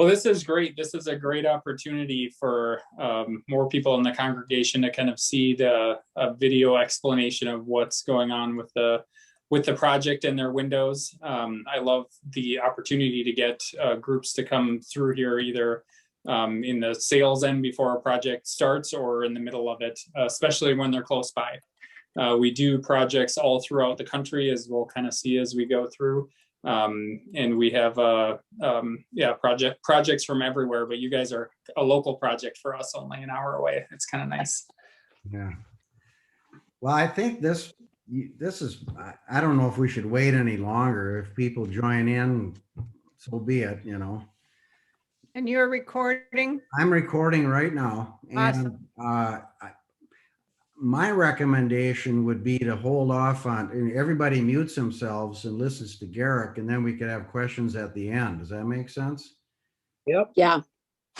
Well, this is great. This is a great opportunity for more people in the congregation to kind of see the video explanation of what's going on with the project and their windows. I love the opportunity to get groups to come through here either in the sales end before a project starts or in the middle of it, especially when they're close by. We do projects all throughout the country, as we'll kind of see as we go through. And we have projects from everywhere, but you guys are a local project for us, only an hour away. It's kind of nice. Yeah. Well, I think this is, I don't know if we should wait any longer. If people join in, so be it, you know. And you're recording? I'm recording right now. Awesome. And my recommendation would be to hold off on, and everybody mutes themselves and listens to Garret, and then we could have questions at the end. Does that make sense? Yep. Yeah.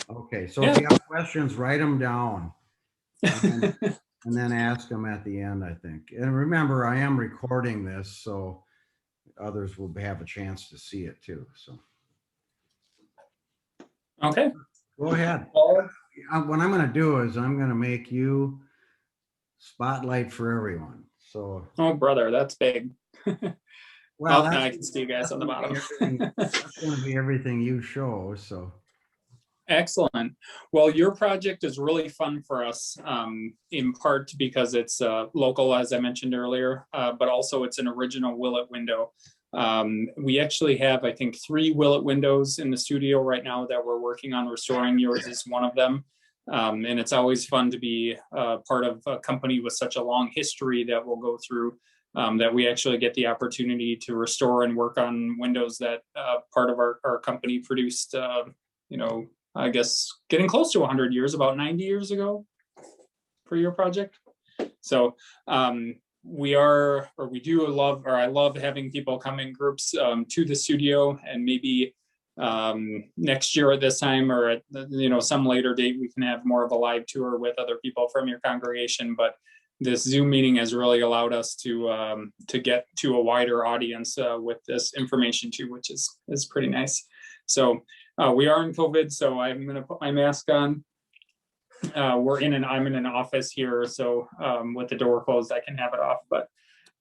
Okay, so if you have questions, write them down and then ask them at the end, I think. And remember, I am recording this, so others will have a chance to see it too. So. Okay. Go ahead. Well, What I'm going to do is I'm going to make you spotlight for everyone. So. oh, brother, that's big. Well, now I can see you guys on the bottom. That's going to be everything you show. So. Excellent. Well, your project is really fun for us, in part because it's local, as I mentioned earlier, but also it's an original Willet window. We actually have, I think, 3 Willet windows in the studio right now that we're working on restoring. Yours is one of them. And it's always fun to be part of a company with such a long history that we'll go through, that we actually get the opportunity to restore and work on windows that part of our company produced, I guess getting close to 100 years, about 90 years ago for your project. So I love having people come in groups to the studio, and maybe next year at this time or at some later date, we can have more of a live tour with other people from your congregation. But this Zoom meeting has really allowed us to get to a wider audience with this information too, which is pretty nice. So we are in COVID, so I'm going to put my mask on. I'm in an office here, so with the door closed, I can have it off. But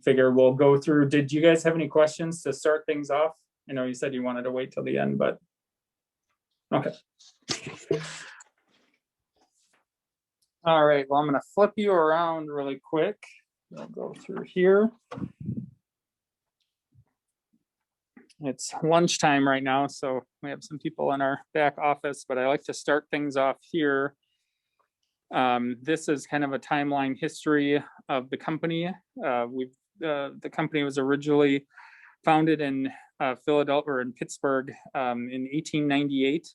figure we'll go through. Did you guys have any questions to start things off? I know you said you wanted to wait till the end, but okay. All right. Well, I'm going to flip you around really quick. I'll go through here. It's lunchtime right now, so we have some people in our back office, but I like to start things off here. This is kind of a timeline history of the company. The company was originally founded in Philadelphia or in Pittsburgh in 1898.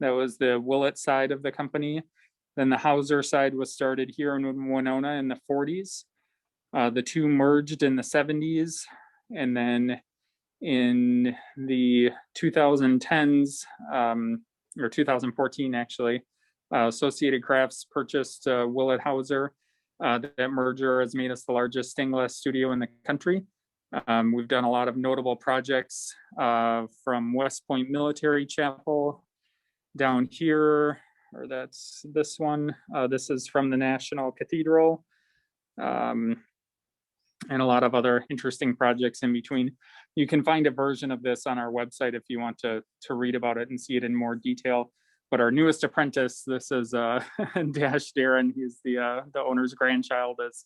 That was the Willet side of the company. Then the Hauser side was started here in Winona in the 40s. The two merged in the 70s, and then in the 2010s, or 2014 actually, Associated Crafts purchased Willet Hauser. That merger has made us the largest stained glass studio in the country. We've done a lot of notable projects from West Point Military Chapel down here, or that's this one. This is from the National Cathedral. And a lot of other interesting projects in between. You can find a version of this on our website if you want to read about it and see it in more detail. But our newest apprentice, this is Dash Darren. He's the owner's grandchild, is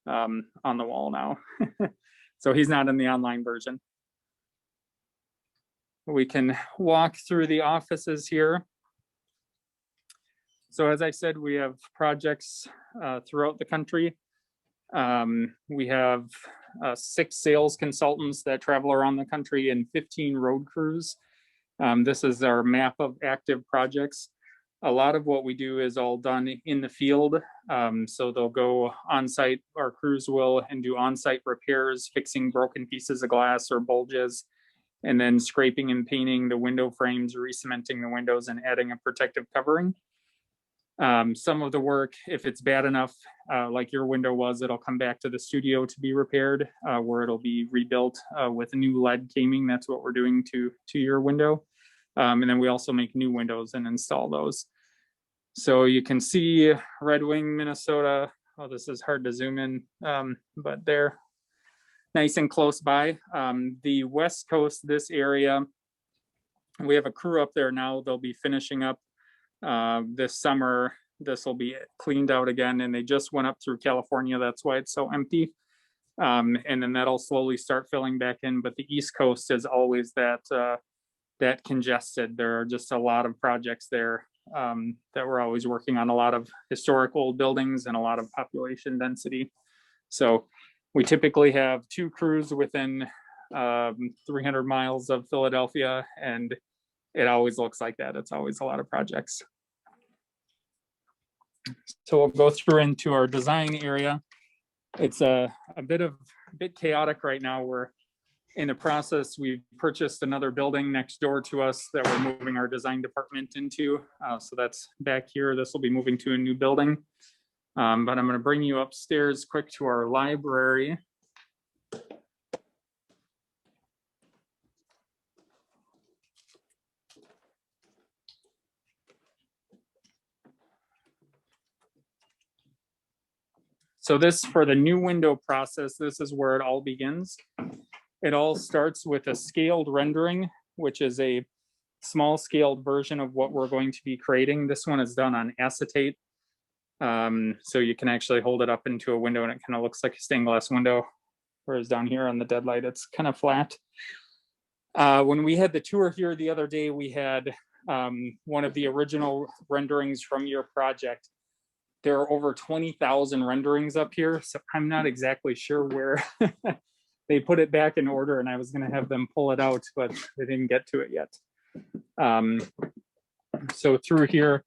on the wall now. So he's not in the online version. We can walk through the offices here. So as I said, we have projects throughout the country. We have 6 sales consultants that travel around the country and 15 road crews. This is our map of active projects. A lot of what we do is all done in the field. So they'll go on site, our crews will, and do on-site repairs, fixing broken pieces of glass or bulges, and then scraping and painting the window frames, re-cementing the windows, and adding a protective covering. Some of the work, if it's bad enough, like your window was, it'll come back to the studio to be repaired, where it'll be rebuilt with new lead caming. That's what we're doing to your window. And then we also make new windows and install those. So you can see Red Wing, Minnesota. Oh, this is hard to zoom in, but they're nice and close by. The West Coast, this area, we have a crew up there now. They'll be finishing up this summer. This will be cleaned out again, and they just went up through California. That's why it's so empty. And then that'll slowly start filling back in. But the East Coast is always that congested. There are just a lot of projects there that we're always working on, a lot of historic old buildings and a lot of population density. So we typically have 2 crews within 300 miles of Philadelphia, and it always looks like that. It's always a lot of projects. So we'll go through into our design area. It's a bit chaotic right now. We're in the process. We purchased another building next door to us that we're moving our design department into. So that's back here. This will be moving to a new building. But I'm going to bring you upstairs quick to our library. So this, for the new window process, this is where it all begins. It all starts with a scaled rendering, which is a small scaled version of what we're going to be creating. This one is done on acetate. So you can actually hold it up into a window and it kind of looks like a stained glass window, whereas down here on the deadlight, it's kind of flat. When we had the tour here the other day, we had one of the original renderings from your project. There are over 20,000 renderings up here, so I'm not exactly sure where they put it back in order, and I was going to have them pull it out, but they didn't get to it yet. So through here,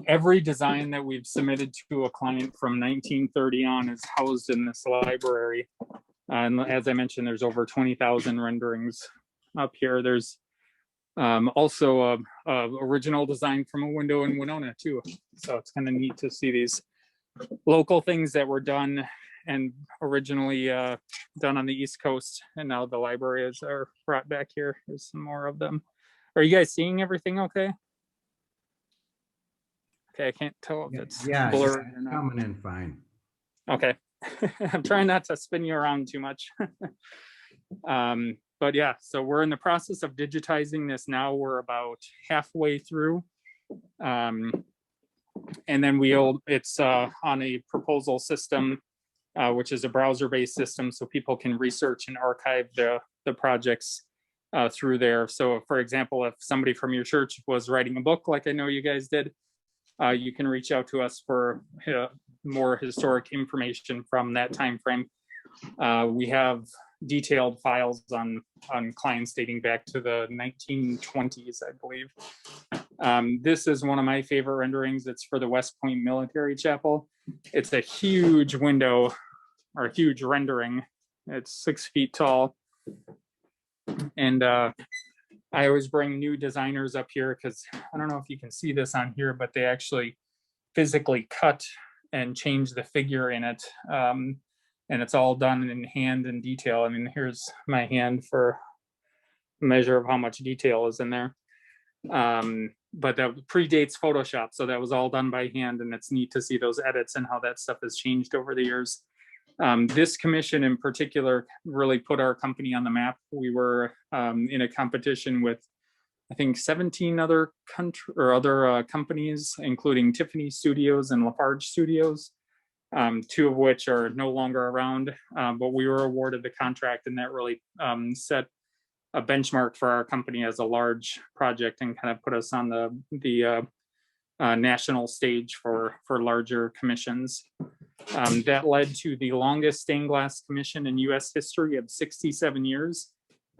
every design that we've submitted to a client from 1930 on is housed in this library. And as I mentioned, there's over 20,000 renderings up here. There's also a original design from a window in Winona too. So it's kind of neat to see these local things that were done and originally done on the East Coast. And now the libraries are brought back here. There's some more of them. Are you guys seeing everything okay? Okay, I can't tell if it's blurry or not. Coming in fine. Okay. I'm trying not to spin you around too much. But yeah, so we're in the process of digitizing this now. We're about halfway through. And then it's on a proposal system, which is a browser-based system, so people can research and archive the projects through there. So for example, if somebody from your church was writing a book, like I know you guys did, you can reach out to us for more historic information from that time frame. We have detailed files on clients dating back to the 1920s, I believe. This is one of my favorite renderings. It's for the West Point Military Chapel. It's a huge window, or a huge rendering. It's 6 feet tall. And I always bring new designers up here because I don't know if you can see this on here, but they actually physically cut and change the figure in it. And it's all done in hand and detail. I mean, here's my hand for a measure of how much detail is in there. But that predates Photoshop, so that was all done by hand, and it's neat to see those edits and how that stuff has changed over the years. This commission in particular really put our company on the map. We were in a competition with, I think, 17 other companies, including Tiffany Studios and Lafarge Studios. 2 of which are no longer around, but we were awarded the contract, and that really set a benchmark for our company as a large project and kind of put us on the national stage for larger commissions. That led to the longest stained glass commission in US history of 67 years.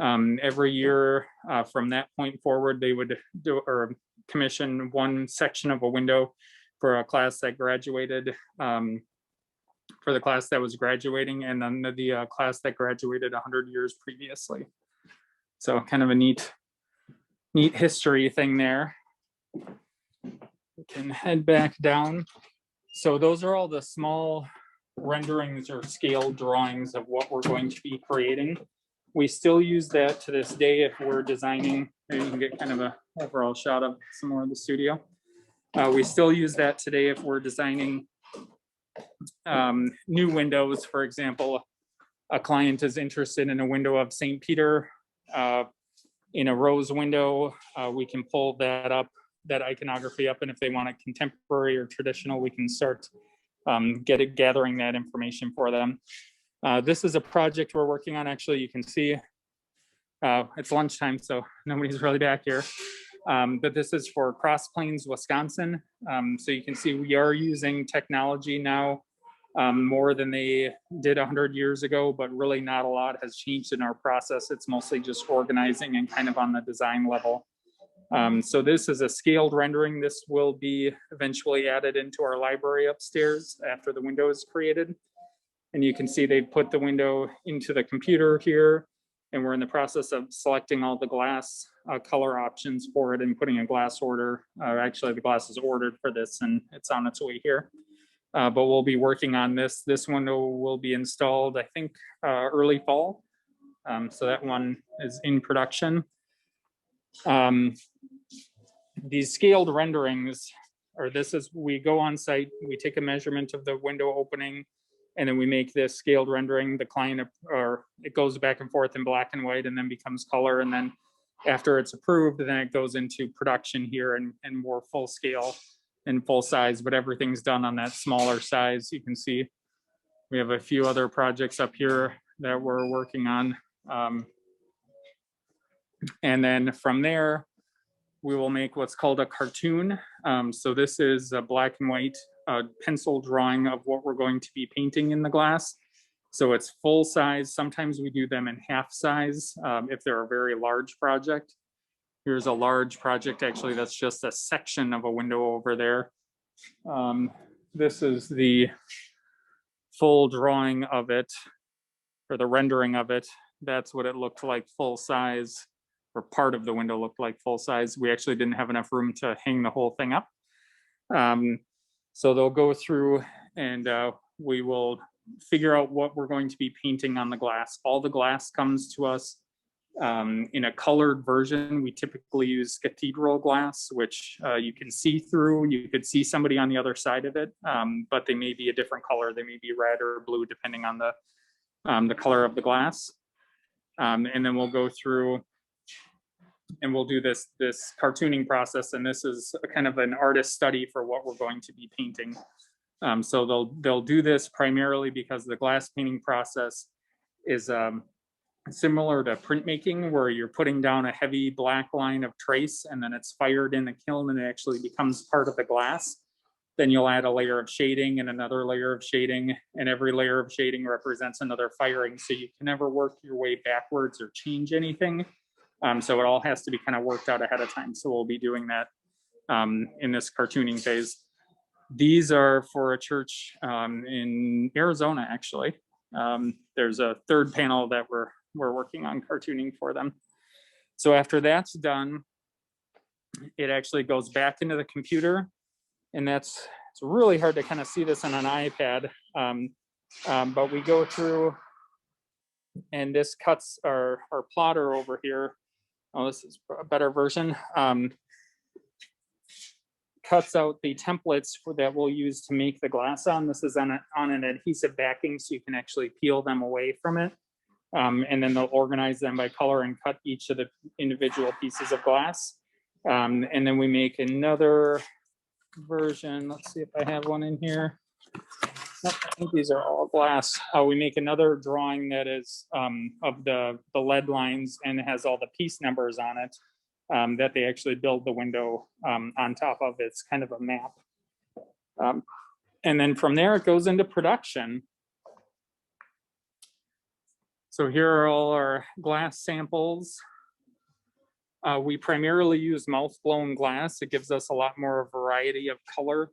Every year from that point forward, they would do or commission one section of a window for a class that graduated, for the class that was graduating, and then the class that graduated 100 years previously. So kind of a neat history thing there. We can head back down. So those are all the small renderings or scale drawings of what we're going to be creating. We still use that to this day if we're designing. You can get kind of a overall shot of some more of the studio. We still use that today if we're designing new windows. For example, a client is interested in a window of St. Peter in a rose window. We can pull that up, that iconography up, and if they want it contemporary or traditional, we can start gathering that information for them. This is a project we're working on. Actually, you can see it's lunchtime, so nobody's really back here. But this is for Cross Plains, Wisconsin. So you can see we are using technology now more than they did 100 years ago, but really not a lot has changed in our process. It's mostly just organizing and kind of on the design level. So this is a scaled rendering. This will be eventually added into our library upstairs after the window is created. And you can see they put the window into the computer here, and we're in the process of selecting all the glass color options for it and putting a glass order. Actually, the glass is ordered for this and it's on its way here. But we'll be working on this. This window will be installed, I think, early fall. So that one is in production. These scaled renderings, or this is, we go on site, we take a measurement of the window opening, and then we make this scaled rendering. The client, or it goes back and forth in black and white and then becomes color. And then after it's approved, then it goes into production here and more full scale and full size, but everything's done on that smaller size. You can see we have a few other projects up here that we're working on. And then from there, we will make what's called a cartoon. So this is a black and white pencil drawing of what we're going to be painting in the glass. So it's full size. Sometimes we do them in half size if they're a very large project. Here's a large project, actually, that's just a section of a window over there. This is the full drawing of it, or the rendering of it. That's what it looked like full size, or part of the window looked like full size. We actually didn't have enough room to hang the whole thing up. So they'll go through and we will figure out what we're going to be painting on the glass. All the glass comes to us in a colored version. We typically use cathedral glass, which you can see through. You could see somebody on the other side of it, but they may be a different color. They may be red or blue, depending on the color of the glass. And then we'll go through and we'll do this cartooning process. And this is a kind of an artist study for what we're going to be painting. So they'll do this primarily because the glass painting process is similar to printmaking, where you're putting down a heavy black line of trace and then it's fired in the kiln and it actually becomes part of the glass. Then you'll add a layer of shading and another layer of shading, and every layer of shading represents another firing. So you can never work your way backwards or change anything. So it all has to be kind of worked out ahead of time. So we'll be doing that in this cartooning phase. These are for a church in Arizona, actually. There's a third panel that we're working on cartooning for them. So after that's done, it actually goes back into the computer, and it's really hard to kind of see this on an iPad. But we go through, and this cuts our plotter over here. Oh, this is a better version. Cuts out the templates that we'll use to make the glass on. This is on an adhesive backing, so you can actually peel them away from it. And then they'll organize them by color and cut each of the individual pieces of glass. And then we make another version. Let's see if I have one in here. Nope, I think these are all glass. We make another drawing that is of the lead lines and has all the piece numbers on it that they actually build the window on top of. It's kind of a map. And then from there, it goes into production. So here are all our glass samples. We primarily use mouth-blown glass. It gives us a lot more variety of color.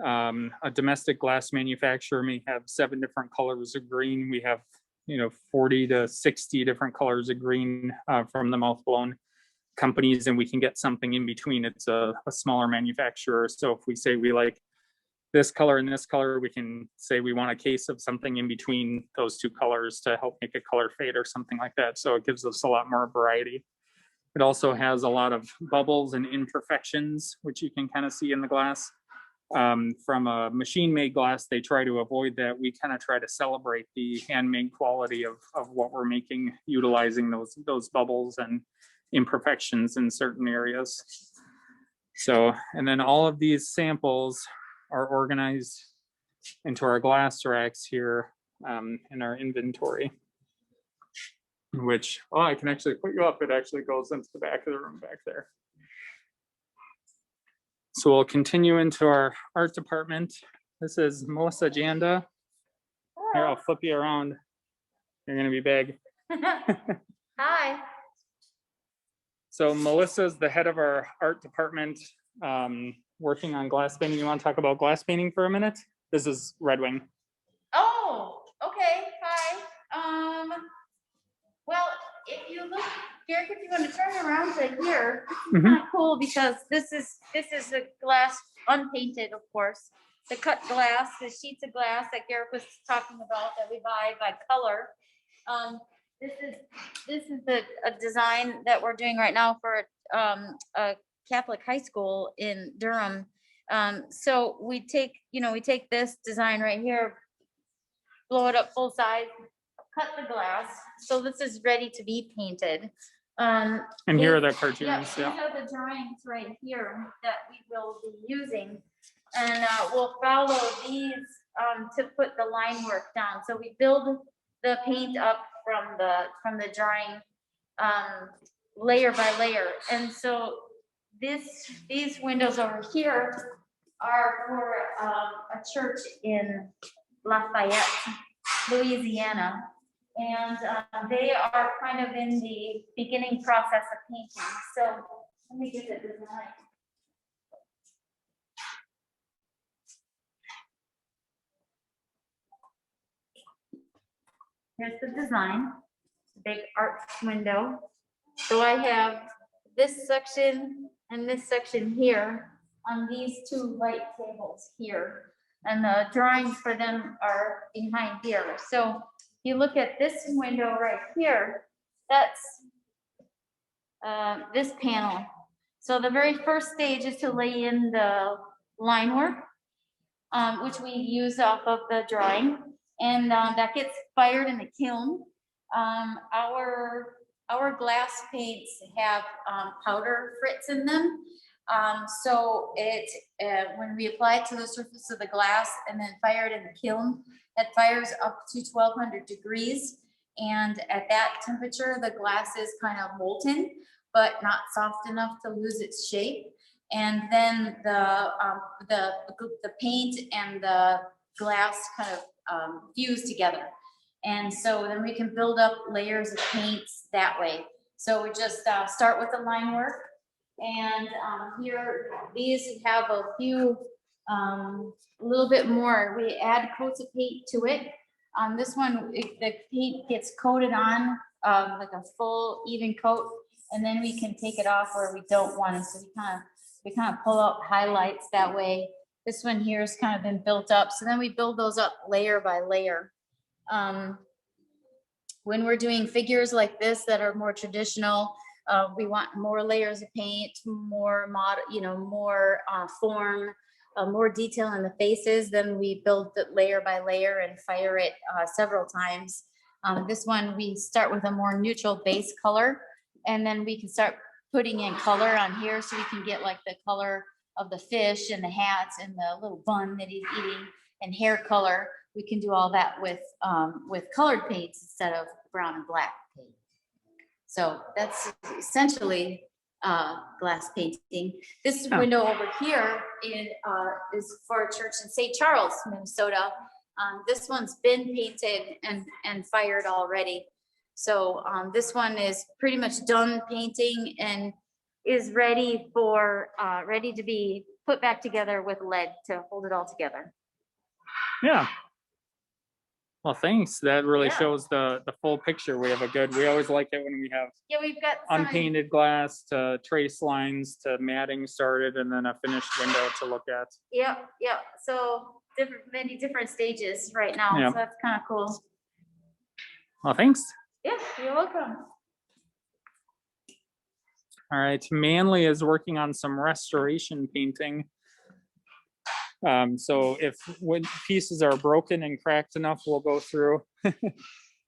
A domestic glass manufacturer may have 7 different colors of green. We have 40 to 60 different colors of green from the mouth-blown companies, and we can get something in between. It's a smaller manufacturer. So if we say we like this color and this color, we can say we want a case of something in between those two colors to help make a color fade or something like that. So it gives us a lot more variety. It also has a lot of bubbles and imperfections, which you can kind of see in the glass. From a machine-made glass, they try to avoid that. We kind of try to celebrate the handmade quality of what we're making, utilizing those bubbles and imperfections in certain areas. So, and then all of these samples are organized into our glass racks here in our inventory, which, oh, I can actually put you up. It actually goes into the back of the room back there. So we'll continue into our art department. This is Melissa Janda. Here, I'll flip you around. You're gonna be big. Hi. So Melissa's the head of our art department, working on glass painting. You want to talk about glass painting for a minute? This is Red Wing. Oh, okay. Hi. Well, if you look, Garret, if you want to turn around to here, it's kind of cool because this is a glass unpainted, of course. The cut glass, the sheets of glass that Garret was talking about that we buy by color. This is a design that we're doing right now for a Catholic high school in Durham. So we take this design right here, blow it up full size, cut the glass. So this is ready to be painted. And here are the cartoons. Yeah, these are the drawings right here that we will be using. And we'll follow these to put the line work down. So we build the paint up from the drawing layer by layer. And so these windows over here are for a church in Lafayette, Louisiana. And they are kind of in the beginning process of painting. So let me get the design. Here's the design, big arch window. So I have this section and this section here on these two light tables here. And the drawings for them are behind here. So you look at this window right here, that's this panel. So the very first stage is to lay in the line work, which we use off of the drawing. And that gets fired in the kiln. Our glass paints have powder frits in them. So when we apply it to the surface of the glass and then fire it in the kiln, it fires up to 1200 degrees. And at that temperature, the glass is kind of molten, but not soft enough to lose its shape. And then the paint and the glass kind of fuse together. And so then we can build up layers of paints that way. So we just start with the line work. And here, these have a few, a little bit more. We add coats of paint to it. On this one, the paint gets coated on like a full even coat, and then we can take it off where we don't want it. So we kind of pull out highlights that way. This one here has kind of been built up. So then we build those up layer by layer. When we're doing figures like this that are more traditional, we want more layers of paint, more more form, more detail in the faces. Then we build it layer by layer and fire it several times. This one, we start with a more neutral base color, and then we can start putting in color on here so we can get like the color of the fish and the hats and the little bun that he's eating and hair color. We can do all that with colored paints instead of brown and black paint. So that's essentially glass painting. This window over here is for a church in St. Charles, Minnesota. This one's been painted and fired already. So this one is pretty much done painting and is ready to be put back together with lead to hold it all together. Yeah. Well, thanks. That really shows the full picture. We always like it when we have we've got unpainted glass to trace lines to matting started and then a finished window to look at. Yeah. So many different stages right now. Yeah. So that's kind of cool. Well, thanks. Yeah, you're welcome. All right, Manley is working on some restoration painting. So when pieces are broken and cracked enough, we'll go through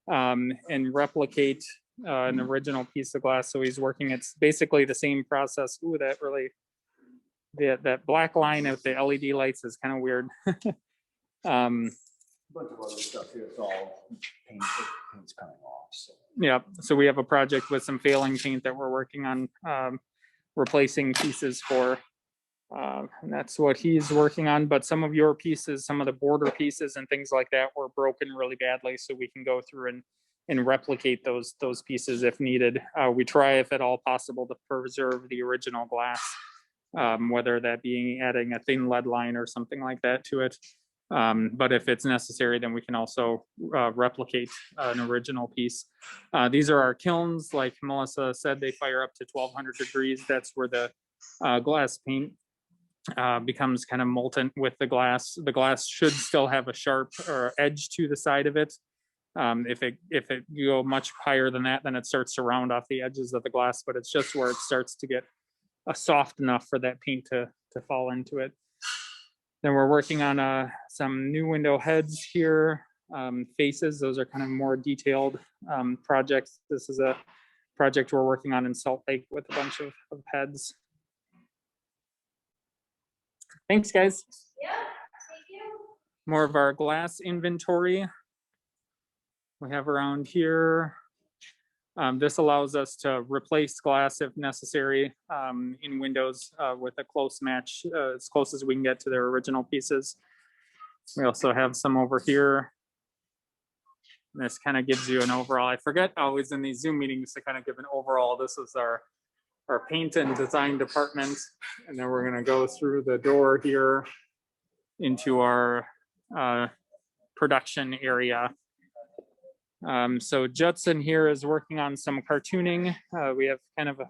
and replicate an original piece of glass. So he's working, it's basically the same process. Ooh, that black line with the LED lights is kind of weird. Bunch of other stuff here, it's all paint's coming off. So. Yeah, so we have a project with some failing paint that we're working on replacing pieces for. And that's what he's working on. But some of your pieces, some of the border pieces and things like that were broken really badly. So we can go through and replicate those pieces if needed. We try, if at all possible, to preserve the original glass, whether that being adding a thin lead line or something like that to it. But if it's necessary, then we can also replicate an original piece. These are our kilns. Like Melissa said, they fire up to 1200 degrees. That's where the glass paint becomes kind of molten with the glass. The glass should still have a sharp or edge to the side of it. If it go much higher than that, then it starts to round off the edges of the glass, but it's just where it starts to get soft enough for that paint to fall into it. Then we're working on some new window heads here, faces. Those are kind of more detailed projects. This is a project we're working on in Salt Lake with a bunch of heads. Thanks, guys. Yeah, thank you. More of our glass inventory we have around here. This allows us to replace glass if necessary in windows with a close match, as close as we can get to their original pieces. We also have some over here. This kind of gives you an overall. I forget always in these Zoom meetings to kind of give an overall. This is our paint and design department. And then we're going to go through the door here into our production area. So Judson here is working on some cartooning. We have kind of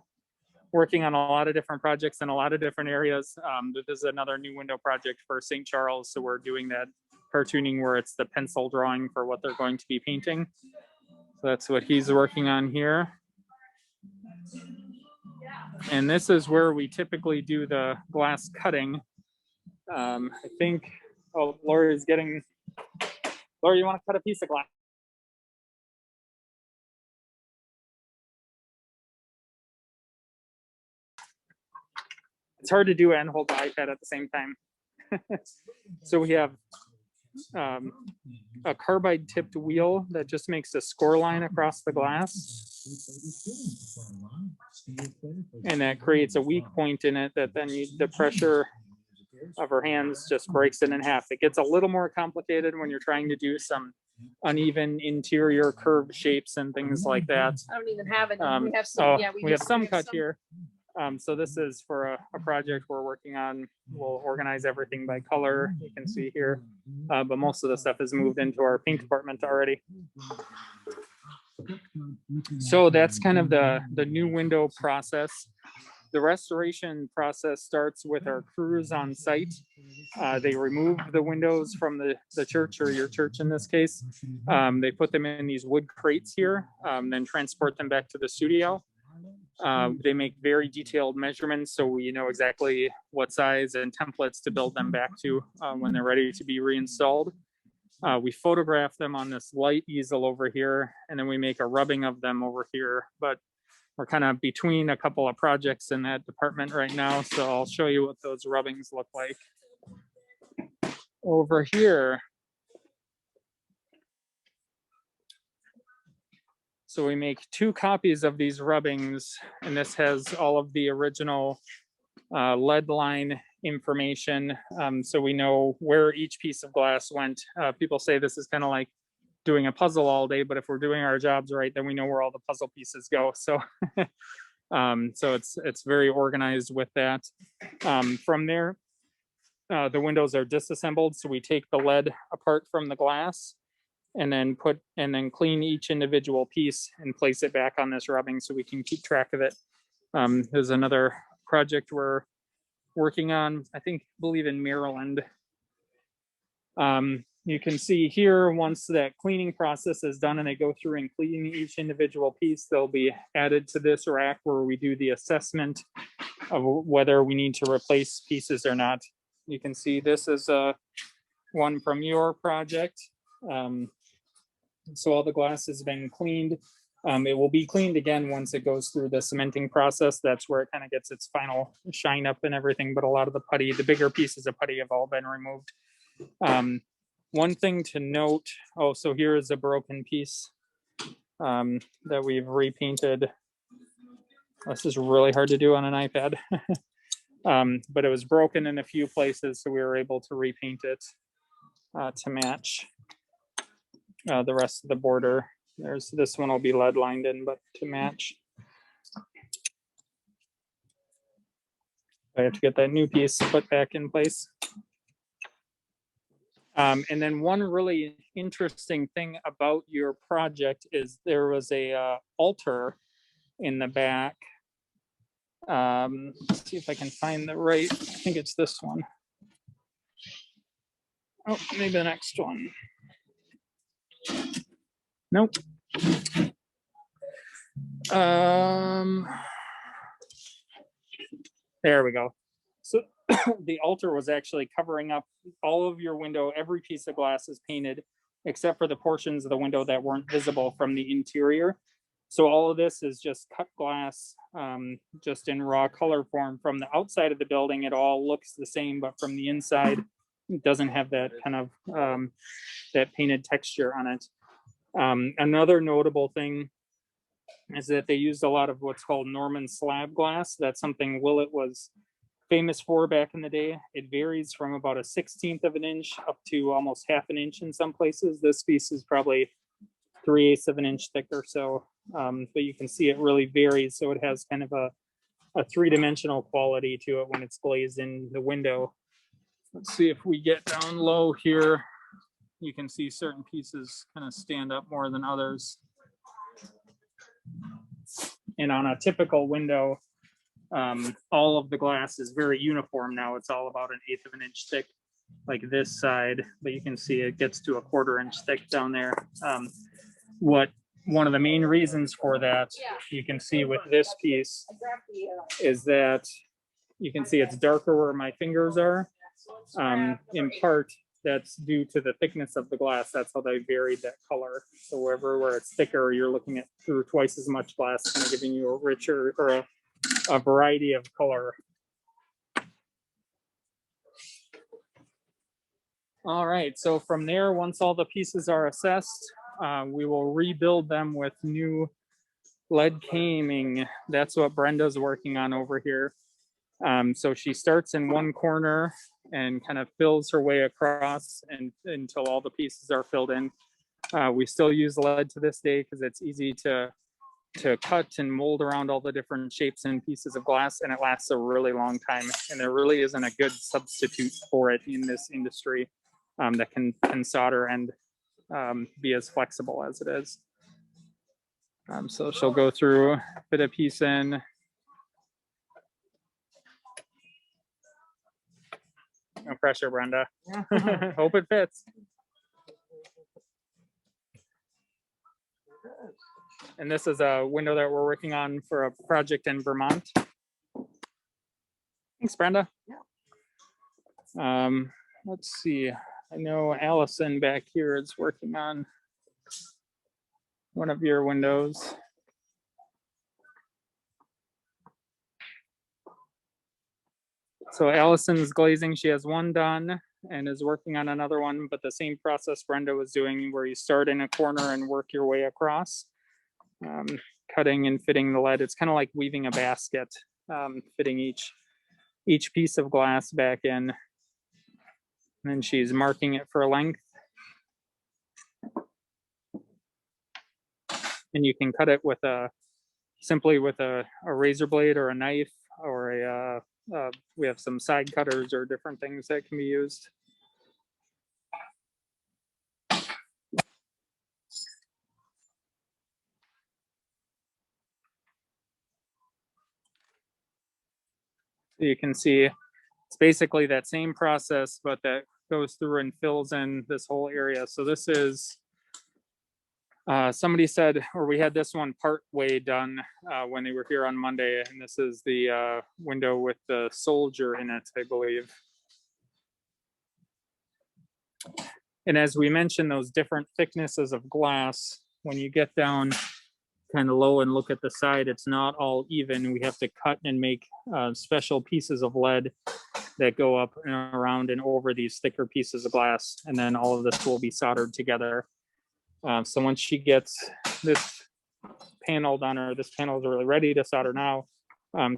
working on a lot of different projects in a lot of different areas. This is another new window project for St. Charles. So we're doing that cartooning where it's the pencil drawing for what they're going to be painting. So that's what he's working on here. And this is where we typically do the glass cutting. I think, oh, Lori, you want to cut a piece of glass? It's hard to do and hold the iPad at the same time. So we have a carbide tipped wheel that just makes a score line across the glass. And that creates a weak point in it that then the pressure of our hands just breaks it in half. It gets a little more complicated when you're trying to do some uneven interior curved shapes and things like that. I don't even have it. We have some, yeah, we have some cut here. So this is for a project we're working on. We'll organize everything by color. You can see here, but most of the stuff is moved into our paint department already. So that's kind of the new window process. The restoration process starts with our crews on site. They remove the windows from the church, or your church in this case. They put them in these wood crates here, then transport them back to the studio. They make very detailed measurements, so we know exactly what size and templates to build them back to when they're ready to be reinstalled. We photograph them on this light easel over here, and then we make a rubbing of them over here. But we're kind of between a couple of projects in that department right now, so I'll show you what those rubbings look like. Over here, so we make 2 copies of these rubbings, and this has all of the original lead line information, so we know where each piece of glass went. People say this is kind of like doing a puzzle all day, but if we're doing our jobs right, then we know where all the puzzle pieces go. So, so it's very organized with that. From there, the windows are disassembled, so we take the lead apart from the glass, and then clean each individual piece and place it back on this rubbing so we can keep track of it. There's another project we're working on, believe in Maryland. you can see here, once that cleaning process is done and they go through and clean each individual piece, they'll be added to this rack where we do the assessment of whether we need to replace pieces or not. You can see this is one from your project. So all the glass has been cleaned. It will be cleaned again once it goes through the cementing process. That's where it kind of gets its final shine up and everything, but a lot of the putty, the bigger pieces of putty have all been removed. One thing to note, oh, so here is a broken piece that we've repainted. This is really hard to do on an iPad, but it was broken in a few places, so we were able to repaint it to match the rest of the border. There's this one will be lead lined in, but to match. I have to get that new piece put back in place. And then one really interesting thing about your project is there was a altar in the back. Let's see if I can find the right, I think it's this one. Oh, maybe the next one. Nope. There we go. So the altar was actually covering up all of your window. Every piece of glass is painted except for the portions of the window that weren't visible from the interior. So all of this is just cut glass, just in raw color form. From the outside of the building, it all looks the same, but from the inside, it doesn't have that kind of that painted texture on it. Another notable thing is that they used a lot of what's called Norman slab glass. That's something Willet was famous for back in the day. It varies from about a 1/16 of an inch up to almost half an inch in some places. This piece is probably 3/8 of an inch thick or so, but you can see it really varies. So it has kind of a three-dimensional quality to it when it's glazed in the window. Let's see if we get down low here. You can see certain pieces kind of stand up more than others. And on a typical window, all of the glass is very uniform now. It's all about 1/8 of an inch thick, like this side, but you can see it gets to a 1/4 inch thick down there. One of the main reasons for that, you can see with this piece, is that you can see it's darker where my fingers are. In part, that's due to the thickness of the glass. That's how they varied that color. So where it's thicker, you're looking at through twice as much glass, kind of giving you a richer or a variety of color. All right, so from there, once all the pieces are assessed, we will rebuild them with new lead caming. That's what Brenda's working on over here. So she starts in one corner and kind of fills her way across until all the pieces are filled in. We still use lead to this day because it's easy to cut and mold around all the different shapes and pieces of glass, and it lasts a really long time. And there really isn't a good substitute for it in this industry that can solder and be as flexible as it is. So she'll go through, fit a piece in. No pressure, Brenda. Hope it fits. And this is a window that we're working on for a project in Vermont. Thanks, Brenda. Let's see. I know Allison back here is working on one of your windows. So Allison's glazing, she has one done and is working on another one, but the same process Brenda was doing, where you start in a corner and work your way across, cutting and fitting the lead. It's kind of like weaving a basket, fitting each piece of glass back in. And then she's marking it for length. And you can cut it with simply with a razor blade or a knife, or we have some side cutters or different things that can be used. So you can see it's basically that same process, but that goes through and fills in this whole area. So this is, somebody said, or we had this one part way done when they were here on Monday, and this is the window with the soldier in it, I believe. And as we mentioned, those different thicknesses of glass, when you get down kind of low and look at the side, it's not all even. We have to cut and make special pieces of lead that go up and around and over these thicker pieces of glass. And then all of this will be soldered together. So once she gets this panel done, or this panel is really ready to solder now,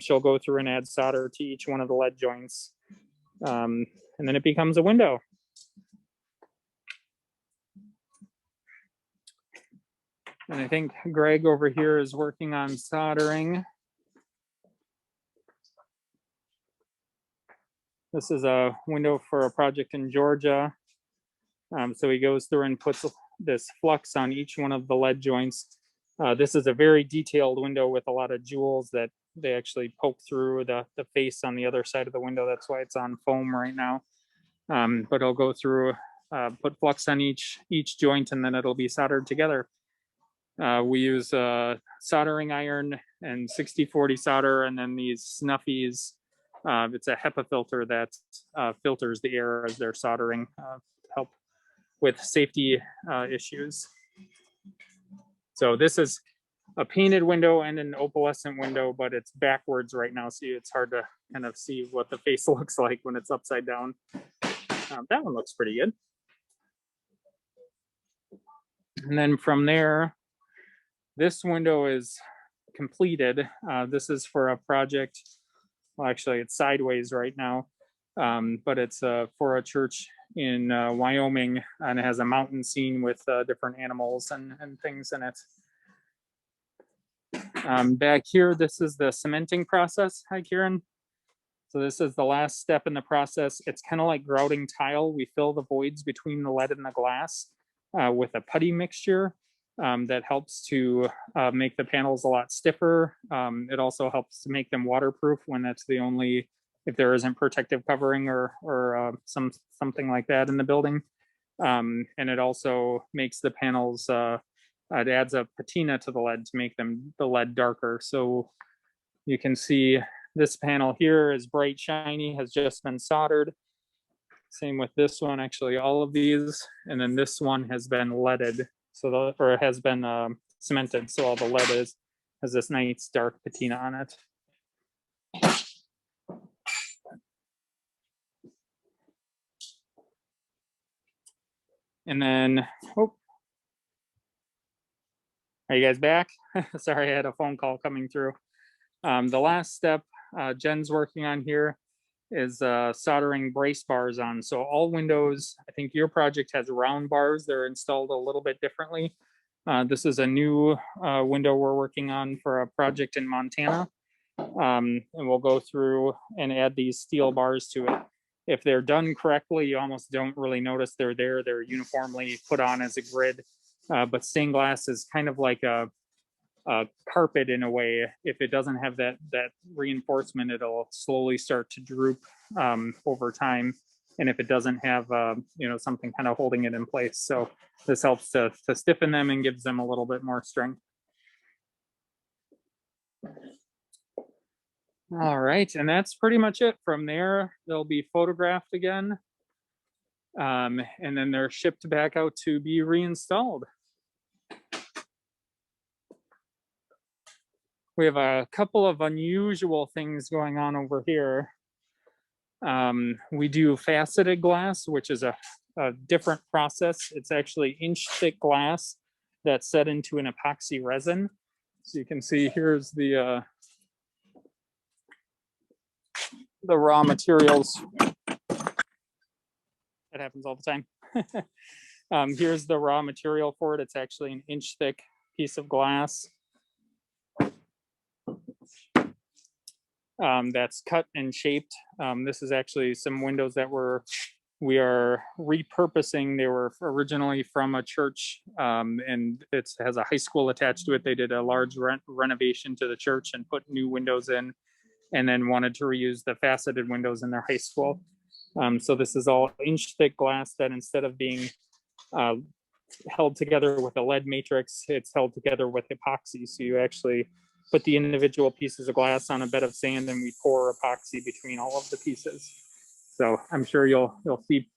she'll go through and add solder to each one of the lead joints. And then it becomes a window. And I think Greg over here is working on soldering. This is a window for a project in Georgia. So he goes through and puts this flux on each one of the lead joints. This is a very detailed window with a lot of jewels that they actually poke through the face on the other side of the window. That's why it's on foam right now. But he'll go through, put flux on each joint, and then it'll be soldered together. We use soldering iron and 60-40 solder, and then these snuffies. It's a HEPA filter that filters the air as they're soldering to help with safety issues. So this is a painted window and an opalescent window, but it's backwards right now, so it's hard to kind of see what the face looks like when it's upside down. That one looks pretty good. And then from there, this window is completed. This is for a project. Well, actually, it's sideways right now, but it's for a church in Wyoming, and it has a mountain scene with different animals and things in it. Back here, this is the cementing process. Hi, Kieran. So this is the last step in the process. It's kind of like grouting tile. We fill the voids between the lead and the glass with a putty mixture. That helps to make the panels a lot stiffer. It also helps to make them waterproof when that's the only, if there isn't protective covering or something like that in the building. And it also makes the panels, it adds a patina to the lead to make the lead darker. So you can see this panel here is bright, shiny, has just been soldered. Same with this one, actually, all of these. And then this one has been leaded. So or has been cemented, so all the lead has this nice dark patina on it. And then, oh, are you guys back? Sorry, I had a phone call coming through. The last step Jen's working on here is soldering brace bars on. So all windows, I think your project has round bars. They're installed a little bit differently. This is a new window we're working on for a project in Montana. And we'll go through and add these steel bars to it. If they're done correctly, you almost don't really notice they're there. They're uniformly put on as a grid. But stained glass is kind of like a carpet in a way. If it doesn't have that reinforcement, it'll slowly start to droop over time. And if it doesn't have something kind of holding it in place, so this helps to stiffen them and gives them a little bit more strength. All right, and that's pretty much it. From there, they'll be photographed again, and then they're shipped back out to be reinstalled. We have a couple of unusual things going on over here. We do faceted glass, which is a different process. It's actually inch thick glass that's set into an epoxy resin. So you can see here's the raw materials. That happens all the time. Here's the raw material for it. It's actually an inch thick piece of glass. That's cut and shaped. This is actually some windows that we are repurposing. They were originally from a church, and it has a high school attached to it. They did a large renovation to the church and put new windows in, and then wanted to reuse the faceted windows in their high school. So this is all inch thick glass that instead of being held together with a lead matrix, it's held together with epoxy. So you actually put the individual pieces of glass on a bed of sand, and we pour epoxy between all of the pieces. So I'm sure you'll see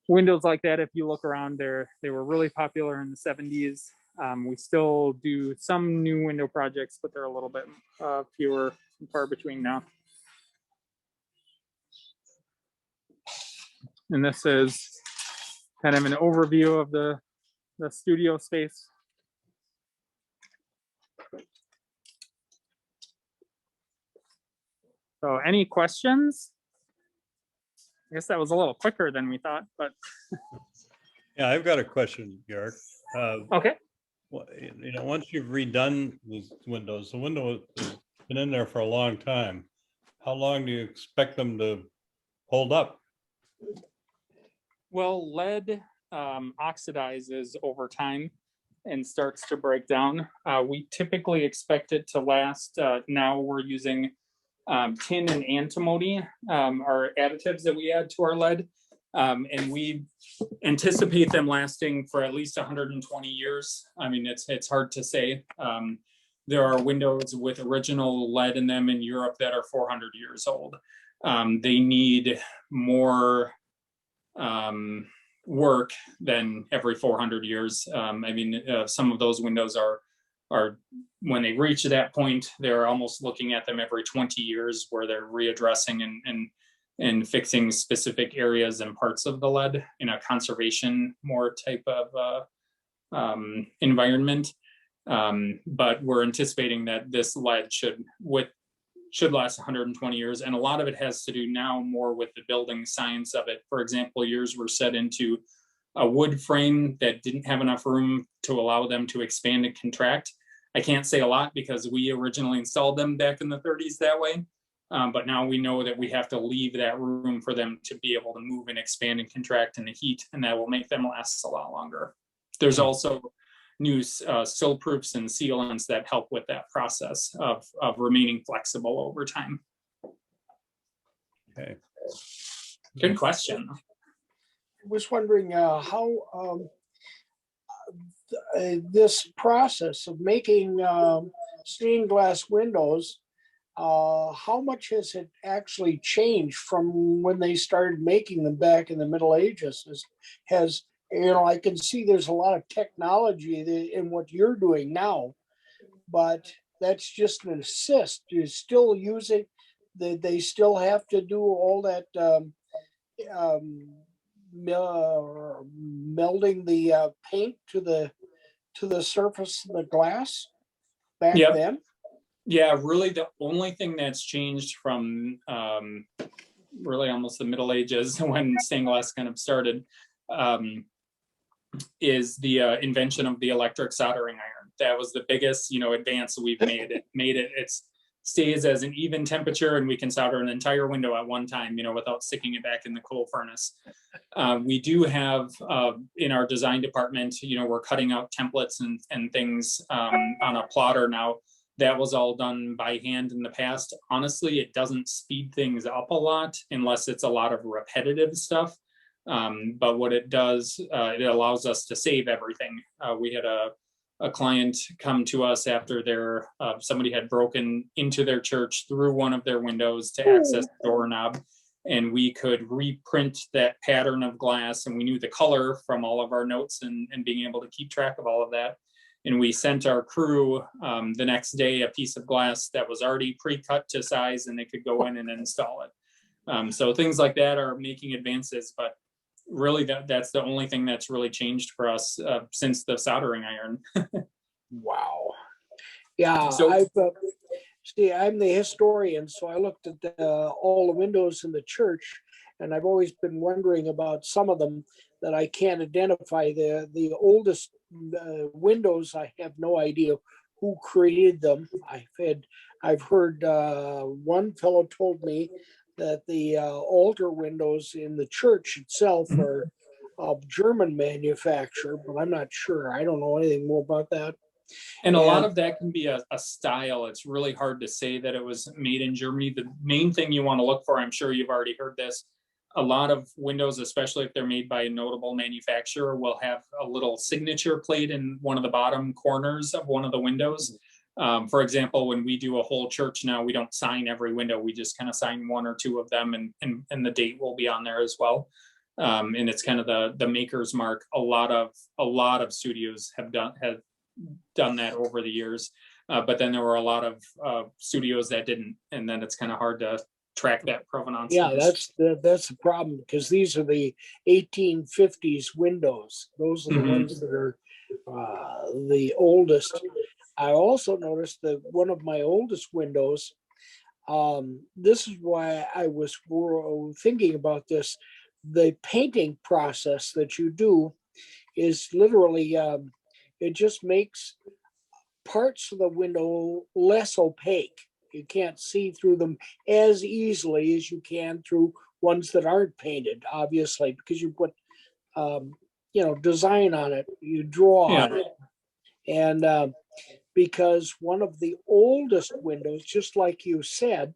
windows like that if you look around there. They were really popular in the 70s. We still do some new window projects, but they're a little bit fewer and far between now. And this is kind of an overview of the studio space. So any questions? I guess that was a little quicker than we thought, but. Yeah, I've got a question, Garret. Okay. Well, you know, once you've redone these windows, the window has been in there for a long time. How long do you expect them to hold up? Well, lead oxidizes over time and starts to break down. We typically expect it to last. Now we're using tin and antimony are additives that we add to our lead. And we anticipate them lasting for at least 120 years. I mean, it's hard to say. There are windows with original lead in them in Europe that are 400 years old. They need more work than every 400 years. I mean, some of those windows are when they reach that point, they're almost looking at them every 20 years where they're readdressing and fixing specific areas and parts of the lead in a conservation more type of environment. But we're anticipating that this lead should last 120 years. And a lot of it has to do now more with the building science of it. For example, yours were set into a wood frame that didn't have enough room to allow them to expand and contract. I can't say a lot because we originally installed them back in the 30s that way. But now we know that we have to leave that room for them to be able to move and expand and contract in the heat, and that will make them last a lot longer. There's also new sill proofs and sealants that help with that process of remaining flexible over time. Okay. Good question. I was wondering how this process of making stained glass windows, how much has it actually changed from when they started making them back in the Middle Ages? Has, you know, I can see there's a lot of technology in what you're doing now, but that's just an assist. You're still using, they still have to do all that melding the paint to the surface of the glass back then? Yeah, really the only thing that's changed from really almost the Middle Ages when stained glass kind of started is the invention of the electric soldering iron. That was the biggest, advance we've made. It stays as an even temperature, and we can solder an entire window at one time, without sticking it back in the coal furnace. We do have in our design department, we're cutting out templates and things on a plotter now. That was all done by hand in the past. Honestly, it doesn't speed things up a lot unless it's a lot of repetitive stuff. But what it does, it allows us to save everything. We had a client come to us after somebody had broken into their church through one of their windows to access the doorknob, and we could reprint that pattern of glass, and we knew the color from all of our notes and being able to keep track of all of that. And we sent our crew the next day a piece of glass that was already pre-cut to size, and they could go in and install it. So things like that are making advances, but really that's the only thing that's really changed for us since the soldering iron. Wow. Yeah, So, I'm the historian, so I looked at all the windows in the church, and I've always been wondering about some of them that I can't identify. The oldest windows, I have no idea who created them. I've heard one fellow told me that the altar windows in the church itself are of German manufacture, but I'm not sure. I don't know anything more about that. And a lot of that can be a style. It's really hard to say that it was made in Germany. The main thing you want to look for, I'm sure you've already heard this, a lot of windows, especially if they're made by a notable manufacturer, will have a little signature plate in one of the bottom corners of one of the windows. For example, when we do a whole church now, we don't sign every window. We just kind of sign one or two of them, and the date will be on there as well. And it's kind of the maker's mark. A lot of studios have done that over the years. But then there were a lot of studios that didn't, and then it's kind of hard to track that provenance. Yeah, that's the problem, because these are the 1850s windows. Those are the ones that are the oldest. I also noticed that one of my oldest windows, this is why I was thinking about this, the painting process that you do is literally, it just makes parts of the window less opaque. You can't see through them as easily as you can through ones that aren't painted, obviously, because you put, design on it, you draw on it. And because one of the oldest windows, just like you said,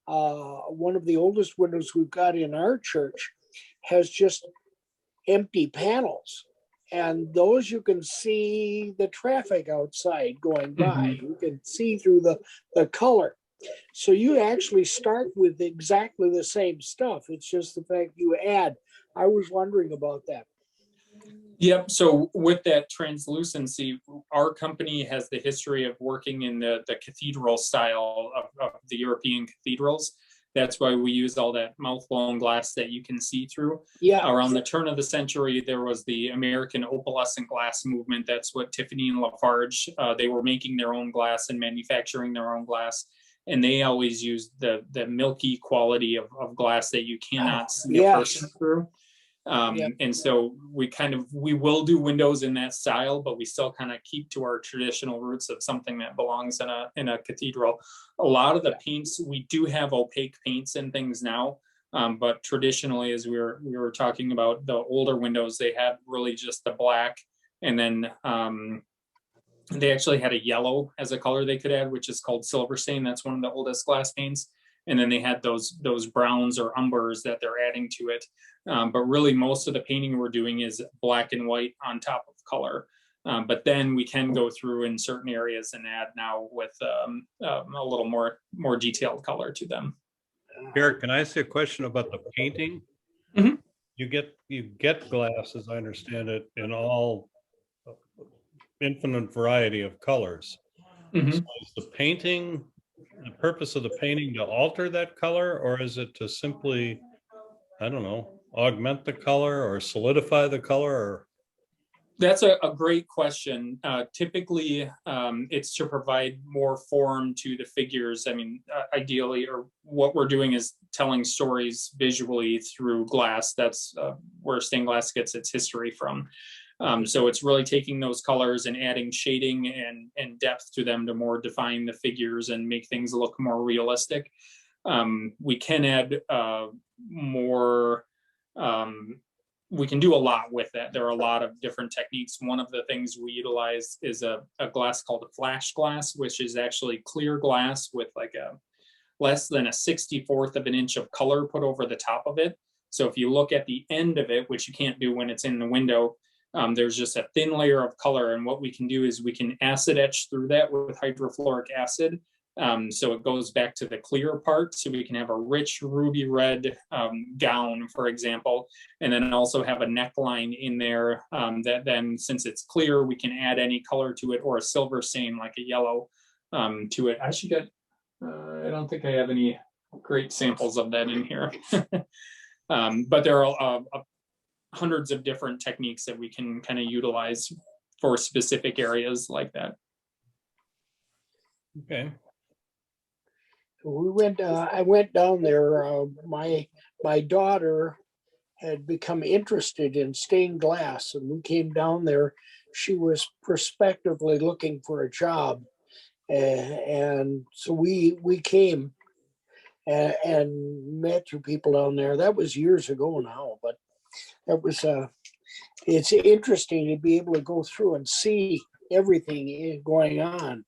one of the oldest windows we've got in our church has just empty panels. And those you can see the traffic outside going by. You can see through the color. So you actually start with exactly the same stuff. It's just the fact you add. I was wondering about that. Yep. So with that translucency, our company has the history of working in the cathedral style of the European cathedrals. That's why we use all that mouth-blown glass that you can see through. Yeah. Around the turn of the century, there was the American opalescent glass movement. That's what Tiffany and Lafarge, they were making their own glass and manufacturing their own glass. And they always used the milky quality of glass that you cannot see a person through. And so we will do windows in that style, but we still kind of keep to our traditional roots of something that belongs in a cathedral. A lot of the paints, we do have opaque paints and things now, but traditionally, as we were talking about the older windows, they had really just the black, and then they actually had a yellow as a color they could add, which is called silver stain. That's one of the oldest glass paints. And then they had those browns or umbers that they're adding to it. But really most of the painting we're doing is black and white on top of color. But then we can go through in certain areas and add now with a little more detailed color to them. Garret, can I ask you a question about the painting? Mhm. You get glass, as I understand it, in all infinite variety of colors. Mhm. So is the purpose of the painting to alter that color, or is it to simply, I don't know, augment the color or solidify the color? Or... That's a great question. Typically, it's to provide more form to the figures. I mean, ideally, or what we're doing is telling stories visually through glass. That's where stained glass gets its history from. So it's really taking those colors and adding shading and depth to them to more define the figures and make things look more realistic. We can add more, we can do a lot with that. There are a lot of different techniques. One of the things we utilize is a glass called a flash glass, which is actually clear glass with like a less than a 64th of an inch of color put over the top of it. So if you look at the end of it, which you can't do when it's in the window, there's just a thin layer of color. And what we can do is we can acid etch through that with hydrofluoric acid. So it goes back to the clear part. So we can have a rich ruby red gown, for example, and then also have a neckline in there that then, since it's clear, we can add any color to it, or a silver stain like a yellow to it. I should get, I don't think I have any great samples of that in here. But there are hundreds of different techniques that we can kind of utilize for specific areas like that. Okay. I went down there. My daughter had become interested in stained glass, and we came down there. She was prospectively looking for a job, and so we came and met your people down there. That was years ago now, but that was it's interesting to be able to go through and see everything going on.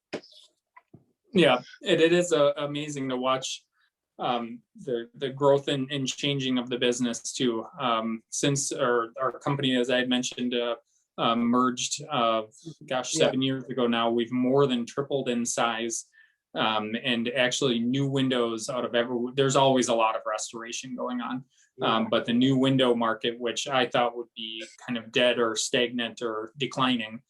Yeah, it is amazing to watch the growth and changing of the business too. Since our company, as I had mentioned, merged, 7 years ago now, we've more than tripled in size. And actually new windows there's always a lot of restoration going on. But the new window market, which I thought would be kind of dead or stagnant or declining,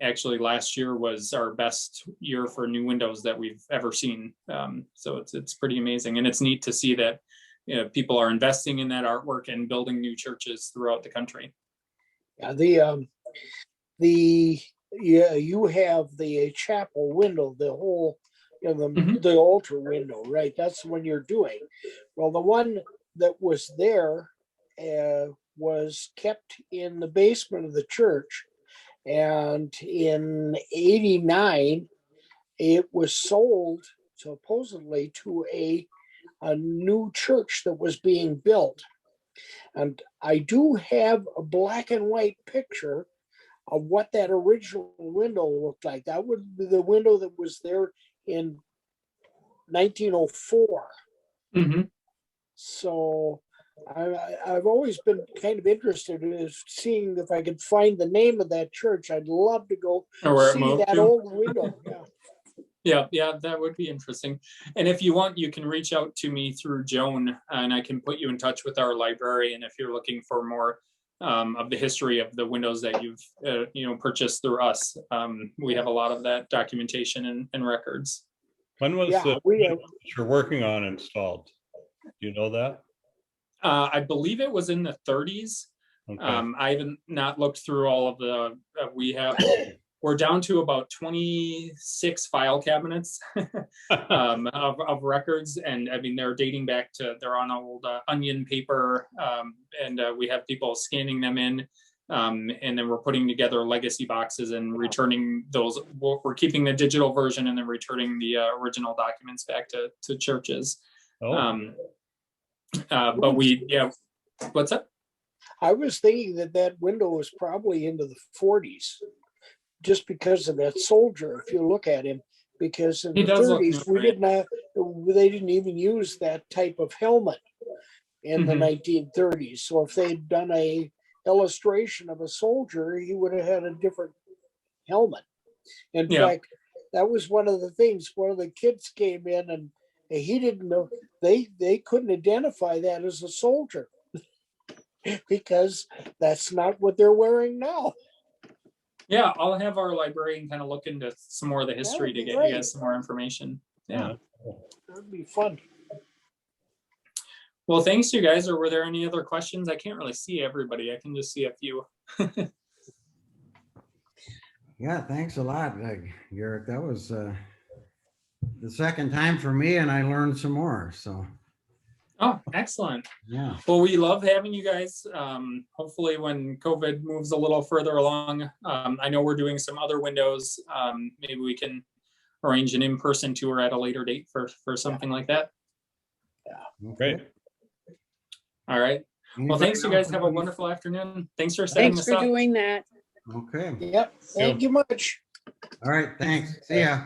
actually last year was our best year for new windows that we've ever seen. So it's pretty amazing. And it's neat to see that, you know, people are investing in that artwork and building new churches throughout the country. Yeah, you have the chapel window, the whole, you know, the altar window, right? That's the one you're doing. Well, the one that was there was kept in the basement of the church. And in '89, it was sold supposedly to a new church that was being built. And I do have a black and white picture of what that original window looked like. That would be the window that was there in 1904. So I've always been kind of interested in seeing if I could find the name of that church. I'd love to go see that old window. Yeah, that would be interesting. And if you want, you can reach out to me through Joan, and I can put you in touch with our librarian if you're looking for more of the history of the windows that you've purchased through us. We have a lot of that documentation and records. When was the window you're working on installed? Do you know that? I believe it was in the 30s. Okay. I haven't not looked through all of the, we're down to about 26 file cabinets of records. And I mean, they're dating back they're on old onion paper. And we have people scanning them in. And then we're putting together legacy boxes and returning those. We're keeping the digital version and then returning the original documents back to churches. But what's that? I was thinking that window was probably into the 40s, just because of that soldier. If you look at him, because in the 30s they didn't even use that type of helmet in the 1930s. So if they'd done a illustration of a soldier, he would have had a different helmet. In fact, that was one of the things. One of the kids came in and he didn't know, they couldn't identify that as a soldier because that's not what they're wearing now. Yeah, I'll have our librarian kind of look into some more of the history to get you guys some more information. Yeah. That'd be fun. Well, thanks, you guys. Or were there any other questions? I can't really see everybody. I can just see a few. Yeah, thanks a lot, Garret. That was the second time for me, and I learned some more. So. Oh, excellent. Yeah. Well, we love having you guys. Hopefully when COVID moves a little further along, I know we're doing some other windows. Maybe we can arrange an in-person tour at a later date for something like that. Yeah. Great. All right. Well, thanks, you guys. Have a wonderful afternoon. Thanks for setting this up. Thanks for doing that. Okay. Yep. Thank you much. All right. Thanks. See ya.